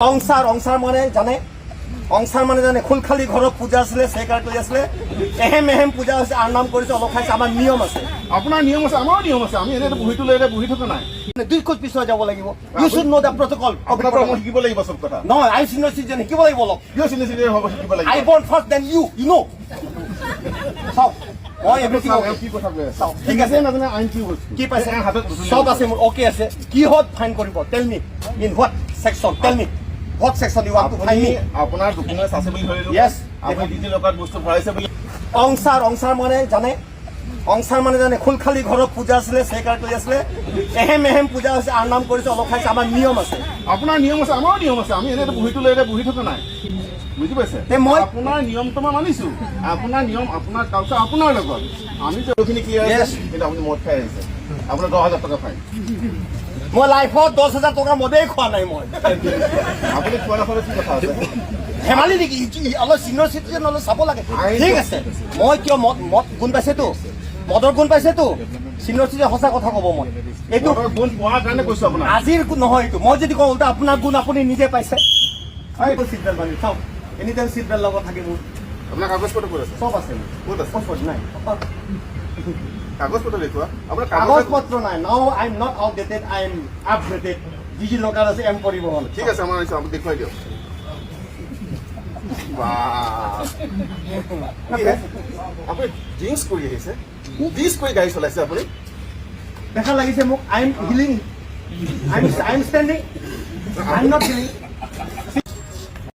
অংসাৰ মানে জানে অংসাৰ মানে জানে খুলখালি ঘৰত পূজা আছিলে চেকাৰ কৰি আছিলে এহেম পূজা হৈছে আৰু নাম কৰিছে অলপ খাইছে আমাৰ নিয়ম আছে আপোনাৰ নিয়ম আছে আমাৰো নিয়ম আছে আমি এনে বহিটো লৈ বহি থকা নাই দুই খোজ পিছুৱাই যাব লাগিব you should know the protocol আপোনাৰ পৰা মই শিকিব লাগিব সব কথা নহয় আই চিনিয়ৰ চিটিজেন শিকিব লাগিব অলপ কিয় চিনিয়ৰ হ'ব শিকিব লাগিব I born first then you know চাওক মই এভৰিথিং কি কথা কৈ আছা ঠিক আছে নাজানে আইন কি বস্তু কি পাইছে হাতত সব আছে মোৰ ওকে আছে কি হত ফাইন কৰিব tell me in what section tell me what section you want to fine me আপোনাৰ ডকুমেণ্টছ আছে বুলি ধৰিলো ইয়েস আপুনি ডিজি লকাত বস্তু ভৰাইছে বুলি অংসাৰ মানে জানে অংসাৰ মানে জানে খুলখালি ঘৰত পূজা আছিলে চেকাৰ কৰি আছিলে এহেম পূজা হৈছে আৰু নাম কৰিছে অলপ খাইছে আমাৰ নিয়ম আছে আপোনাৰ নিয়ম আছে আমাৰো নিয়ম আছে আমি এনে বহিটো লৈ বহি থকা নাই বুজি পাইছে মই আপোনাৰ নিয়মটো মই মানিছো আপোনাৰ নিয়ম আপোনাৰ কালচাৰ আপোনাৰ লগত আমি এইখিনি ক্লিয়াৰ আছে কিন্তু আপুনি মদ খাই আহিছে আপোনাৰ 10,000 টকা ফাইন মই লাইফত 10,000 টকা মদেই খোৱা নাই মই আপুনি খোৱা নাখালে কি কথা আছে ধেমালি নেকি অলপ চিনিয়ৰ চিটিজেন অলপ চাব লাগে ঠিক আছে মই কিয় মদ গুণ পাইছেতো মদৰ গুণ পাইছেতো চিনিয়ৰ চিটিজেন সঁচা কথা ক'ব মই এইটো গুণ পোৱাৰ কাৰণে কৈছো আপোনাক আজিৰ নহয় এইটো মই যদি কওঁ আপোনাৰ গুণ আপুনি নিজে পাইছে এইটো চিট বেল্ট বান্ধি চাওক এনি টাইম চিট বেল্ট লগত থাকিব আপোনাৰ কাগজ পত্ৰ ক'ত আছে চব আছে ক'ত আছে পাছপৰ্ট নাই কাগজ পত্ৰ দেখুৱা আপোনাৰ কাগজ পত্ৰ নাই নাও I am not outdated I am updated DigiLocker আছে এম কৰিব হ'ল ঠিক আছে আমাৰ আহিছে আপুনি দেখুৱাই দিয়ক আপুনি ড্ৰিংকছ কৰি আহিছে ড্ৰিংকছ কৰি গাড়ী চলাইছে আপুনি দেখা লাগিছে মোক I am healing I am standing I am not healing